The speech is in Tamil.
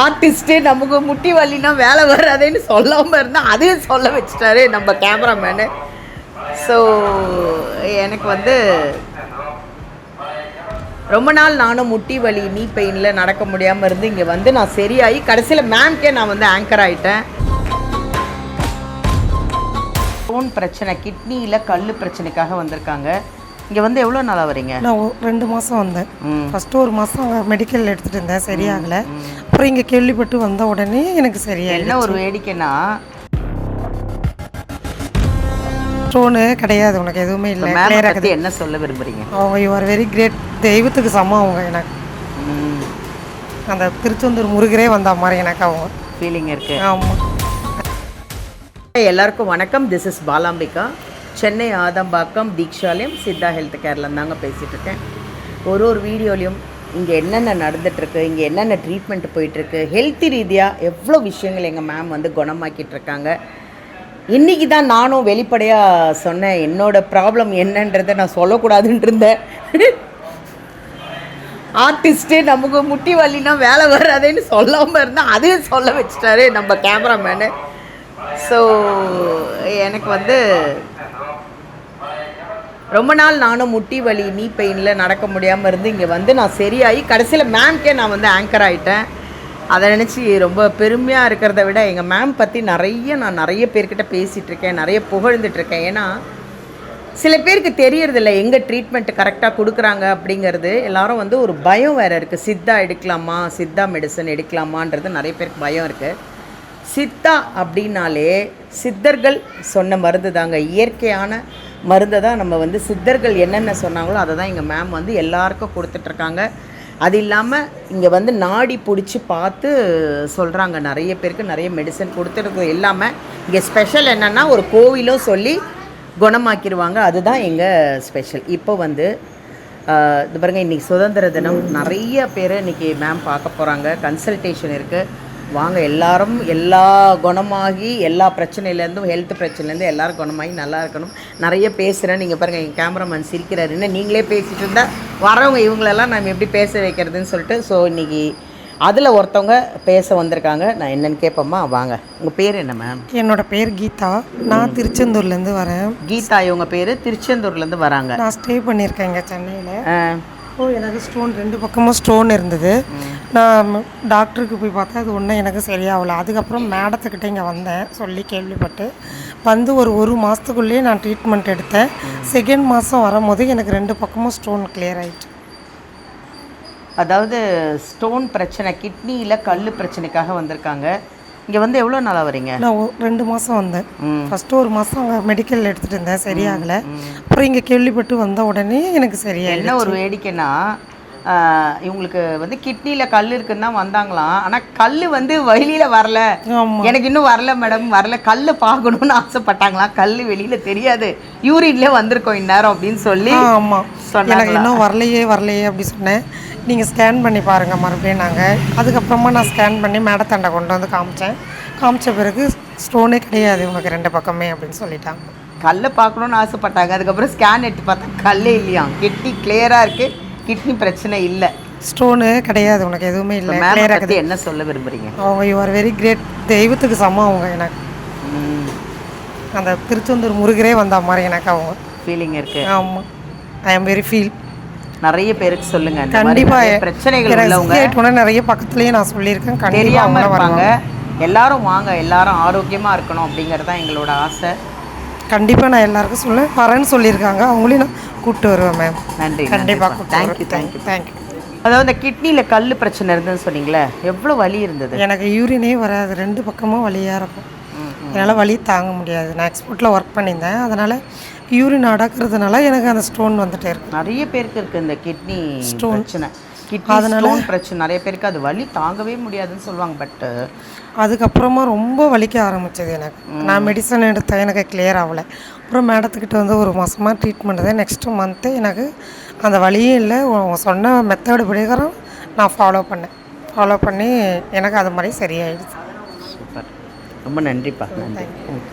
ஆர்டிஸ்ட்டு நமக்கு முட்டி வலினா வேலை வராதுன்னு சொல்லாமல் இருந்தால் அதையும் சொல்ல வச்சுட்டாரு நம்ம கேமராமேனு. ஸோ எனக்கு வந்து ரொம்ப நாள் நானும் முட்டி வலி நீ பெயினில் நடக்க முடியாமல் இருந்து இங்கே வந்து நான் சரியாகி கடைசியில் மேம்கே நான் வந்து ஆங்கர் ஆகிட்டேன். ஸ்டோன் பிரச்சனை, கிட்னியில் கல் பிரச்சனைக்காக வந்திருக்காங்க. இங்கே வந்து எவ்வளோ நாளாக வரீங்க? நான் 2 மாதம் வந்தேன். ஃபஸ்ட்டு 1 மாதம் அங்கே மெடிக்கல் எடுத்துகிட்டு இருந்தேன், சரியாகலை. அப்புறம் இங்கே கேள்விப்பட்டு வந்த உடனே எனக்கு சரியாக. என்ன ஒரு வேடிக்கைன்னா ஸ்டோனு கிடையாது, உனக்கு எதுவுமே இல்லை. கிளியராக என்ன சொல்ல விரும்புகிறீங்க? அவங்க யூ ஆர் வெரி கிரேட், தெய்வத்துக்கு சமம் அவங்க. எனக்கு அந்த திருச்செந்தூர் முருகரே வந்த மாதிரி எனக்கு அவங்க ஃபீலிங் இருக்குது. ஆமாம். எல்லாருக்கும் வணக்கம். This is Balambika. Chennai Adambakkam Dikshalayam Siddha health கேர்லேருந்து தாங்க பேசிகிட்டு இருக்கேன். ஒரு வீடியோலையும் இங்கே என்னென்ன நடந்துகிட்ருக்கு, இங்கே என்னென்ன ட்ரீட்மெண்ட் போயிட்டுருக்கு, ஹெல்த்தி ரீதியாக எவ்வளோ விஷயங்கள் எங்கள் மேம் வந்து குணமாக்கிட்டுருக்காங்க. இன்றைக்கி தான் நானும் வெளிப்படையாக சொன்னேன் என்னோடய ப்ராப்ளம் என்னன்றதை நான் சொல்லக்கூடாதுன்னு இருந்தேன். ஆர்டிஸ்ட்டு நமக்கு முட்டி வலினா வேலை வராதுன்னு சொல்லாமல் இருந்தால் அதையும் சொல்ல வச்சுட்டாரு நம்ம கேமராமேனு. ஸோ எனக்கு வந்து ரொம்ப நாள் நானும் முட்டி வலி நீ பெயினில் நடக்க முடியாமல் இருந்து இங்கே வந்து நான் சரியாகி கடைசியில் மேம்கே நான் வந்து ஆங்கர் ஆகிட்டேன். அதை நினச்சி ரொம்ப பெருமையாக இருக்கிறத விட எங்கள் மேம் பற்றி நான் நிறைய பேர்கிட்ட பேசிகிட்ருக்கேன், நிறைய புகழ்ந்துட்டுருக்கேன். ஏன்னா சில பேருக்கு தெரியறதில்ல எங்கே ட்ரீட்மெண்ட் கரெக்டாக கொடுக்குறாங்க அப்படிங்கிறது. எல்லாரும் வந்து ஒரு பயம் வேறு இருக்குது. சித்தா எடுக்கலாமா, சித்தா மெடிசன் எடுக்கலாமான்றது நிறைய பேருக்கு பயம் இருக்குது. சித்தா அப்படின்னாலே சித்தர்கள் சொன்ன மருந்து தாங்க, இயற்கையான மருந்தை தான் நம்ம வந்து சித்தர்கள் என்னென்ன சொன்னாங்களோ அதை தான் எங்கள் மேம் வந்து எல்லாருக்கும் கொடுத்துட்ருக்காங்க. அது இல்லாமல் இங்கே வந்து நாடி பிடிச்சி பார்த்து சொல்கிறாங்க. நிறைய பேருக்கு நிறைய மெடிசன் கொடுத்துருக்கு. இல்லாமல் இங்கே ஸ்பெஷல் என்னென்னா ஒரு கோவிலும் சொல்லி குணமாக்கிடுவாங்க. அதுதான் எங்கள் ஸ்பெஷல். இப்போ வந்து இது பாருங்கள், இன்றைக்கி சுதந்திர தினம். நிறைய பேர் இன்றைக்கி மேம் பார்க்க போகிறாங்க. கன்சல்டேஷன் இருக்குது. வாங்க எல்லாரும் எல்லா குணமாகி எல்லா பிரச்சனையிலேருந்தும் ஹெல்த் பிரச்சனைலேருந்து எல்லோரும் குணமாகி நல்லா இருக்கணும். நிறைய பேசுகிறேன். நீங்கள் பாருங்கள், எங்கள் கேமராமேன் சிரிக்கிறாரு. என்ன நீங்களே பேசிகிட்டு இருந்தால் வரவங்க இவங்களெல்லாம் நம்ம எப்படி பேச வைக்கிறதுன்னு சொல்லிட்டு. ஸோ இன்றைக்கி அதில் ஒருத்தவங்க பேச வந்திருக்காங்க. நான் என்னென்னு கேட்போம்மா, வாங்க. உங்கள் பேர் என்ன மேம்? என்னோடய பேர் கீதா. நான் திருச்செந்தூர்லேருந்து வரேன். கீதா இவங்க பேர் திருச்செந்தூர்லேருந்து வராங்க. நான் ஸ்டே பண்ணியிருக்கேன் இங்கே சென்னையில். எனக்கு ஸ்டோன் 2 பக்கமும் ஸ்டோன் இருந்தது. நான் டாக்டருக்கு போய் பார்த்தா அது ஒன்றும் எனக்கு சரியாகலை. அதுக்கப்புறம் மேடத்துக்கிட்ட இங்கே வந்தேன் சொல்லி கேள்விப்பட்டு வந்து ஒரு மாதத்துக்குள்ளேயே நான் ட்ரீட்மெண்ட் எடுத்தேன். செகண்ட் மாதம் வரும்போது எனக்கு 2 பக்கமும் ஸ்டோன் கிளியர் ஆகிட்டு. அதாவது ஸ்டோன் பிரச்சனை, கிட்னியில் கல் பிரச்சனைக்காக வந்திருக்காங்க. இங்கே வந்து எவ்வளோ நாளாக வரீங்க? நான் 2 மாதம் வந்தேன். ஃபஸ்ட்டு 1 மாதம் அங்கே மெடிக்கல் எடுத்துகிட்டு இருந்தேன், சரியாகலை. அப்புறம் இங்கே கேள்விப்பட்டு வந்த உடனே எனக்கு சரியாக. என்ன ஒரு வேடிக்கைன்னா இவங்களுக்கு வந்து கிட்னியில் கல் இருக்குன்னு தான் வந்தாங்களாம். ஆனால் கல் வந்து வெளியில் வரல. எனக்கு இன்னும் வரல மேடம், வரல, கல் பார்க்கணுன்னு ஆசைப்பட்டாங்களாம். கல் வெளியில் தெரியாது, யூரின்லேயே வந்திருக்கோம் இந்நேரம் அப்படின்னு சொல்லி. ஆமாம், எனக்கு இன்னும் வரலையே அப்படி சொன்னேன். நீங்கள் ஸ்கேன் பண்ணி பாருங்கள் மறுபடியும். அதுக்கப்புறமா நான் ஸ்கேன் பண்ணி மேடத்தாண்டை கொண்டு வந்து காமிச்ச பிறகு ஸ்டோனே கிடையாது உனக்கு 2 பக்கமே அப்படின்னு சொல்லிட்டாங்க. கல்லை பார்க்கணுன்னு ஆசைப்பட்டாங்க. அதுக்கப்புறம் ஸ்கேன் எடுத்து பார்த்தா கல்லே இல்லையா. கிட்னி கிளியராக இருக்குது, கிட்னி பிரச்சனை இல்லை, ஸ்டோனு கிடையாது, உனக்கு எதுவுமே இல்லை. கிளியராக என்ன சொல்ல விரும்புகிறீங்க? அவங்க யூ ஆர் வெரி கிரேட், தெய்வத்துக்கு சமம் அவங்க. எனக்கு அந்த திருச்செந்தூர் முருகரே வந்த மாதிரி எனக்கு அவங்க ஃபீலிங் இருக்குது. ஆமாம், ஐ ஆம் வெரி ஃபீல். நிறைய பேருக்கு சொல்லுங்க. கண்டிப்பாக பிரச்சனைகள் உள்ளவங்க நிறைய பக்கத்துலேயே நான் சொல்லியிருக்கேன். தெரியாமல் இருப்பாங்க. எல்லாரும் வாங்க, எல்லாரும் ஆரோக்கியமாக இருக்கணும் அப்படிங்கிறது தான் எங்களோட ஆசை. கண்டிப்பாக நான் எல்லாருக்கும் சொல்லுவேன். வரேன்னு சொல்லியிருக்காங்க, அவங்களையும் நான் கூப்பிட்டு வருவேன் மேம். நன்றி, கண்டிப்பாக. தேங்க்யூ. அதாவது இந்த கிட்னியில் கல் பிரச்சனை இருந்ததுன்னு சொன்னீங்களே, எவ்வளோ வலி இருந்தது? எனக்கு யூரினே வராது, 2 பக்கமும் வலியாக இருக்கும். என்னால் வலி தாங்க முடியாது. நான் எக்ஸ்போர்ட்டில் ஒர்க் பண்ணியிருந்தேன், அதனால் யூரின் அடக்கிறதுனால எனக்கு அந்த ஸ்டோன் வந்துட்டே இருக்கும். நிறைய பேருக்கு இருக்குது இந்த கிட்னி ஸ்டோன் பிரச்சனை. அதனால பிரச்சனை நிறைய பேருக்கு அது வலி தாங்கவே முடியாதுன்னு சொல்லுவாங்க. பட்டு அதுக்கப்புறமா ரொம்ப வலிக்க ஆரம்பிச்சது எனக்கு. நான் மெடிசன் எடுத்தேன், எனக்கு கிளியர் ஆகலை. அப்புறம் மேடத்துக்கிட்ட வந்து 1 மாதமாக ட்ரீட்மெண்ட் தான். நெக்ஸ்ட்டு மந்த்து எனக்கு அந்த வலியே இல்லை. சொன்ன மெத்தடு பிரகாரம் நான் ஃபாலோ பண்ணி எனக்கு அது மாதிரி சரியாயிடுச்சு. சூப்பர், ரொம்ப நன்றிப்பா. நன்றி.